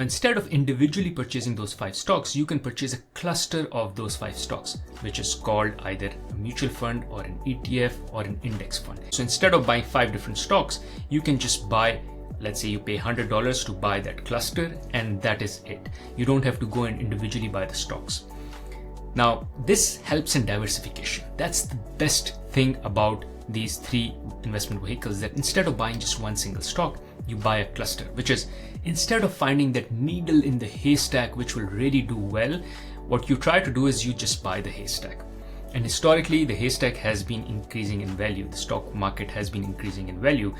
Instead of individually purchasing those 5 stocks, you can purchase a cluster of those 5 stocks, which is called either a mutual fund or an ETF or an index fund. So instead of buying 5 different stocks, you can just buy, let's say you pay $100 to buy that cluster, and that is it. You don't have to go and individually buy the stocks. Now, this helps in diversification. That's the best thing about these 3 investment vehicles, that instead of buying just one single stock, you buy a cluster, which is, instead of finding that needle in the haystack which will really do well, what you try to do is you just buy the haystack. And historically, the haystack has been increasing in value. The stock market has been increasing in value,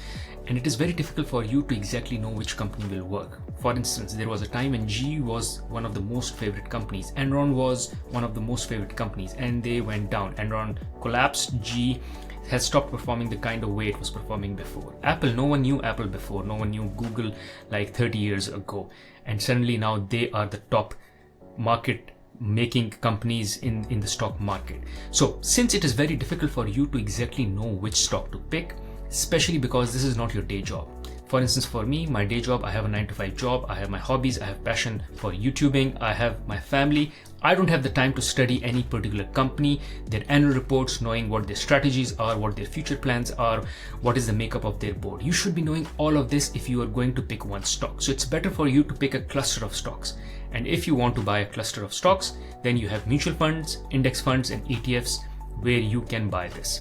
and it is very difficult for you to exactly know which company will work. For instance, there was a time when GE was one of the most favorite companies. Enron was one of the most favorite companies, and they went down. Enron collapsed. GE has stopped performing the kind of way it was performing before. Apple, no one knew Apple before. No one knew Google like 30 years ago. And suddenly now they are the top market making companies in the stock market. So since it is very difficult for you to exactly know which stock to pick, especially because this is not your day job. For instance, for me, my day job, I have a 9-to-5 job, I have my hobbies, I have passion for YouTubing, I have my family. I don't have the time to study any particular company, their annual reports, knowing what their strategies are, what their future plans are, what is the makeup of their board. You should be knowing all of this if you are going to pick one stock. So it's better for you to pick a cluster of stocks. And if you want to buy a cluster of stocks, then you have mutual funds, index funds, and ETFs where you can buy this.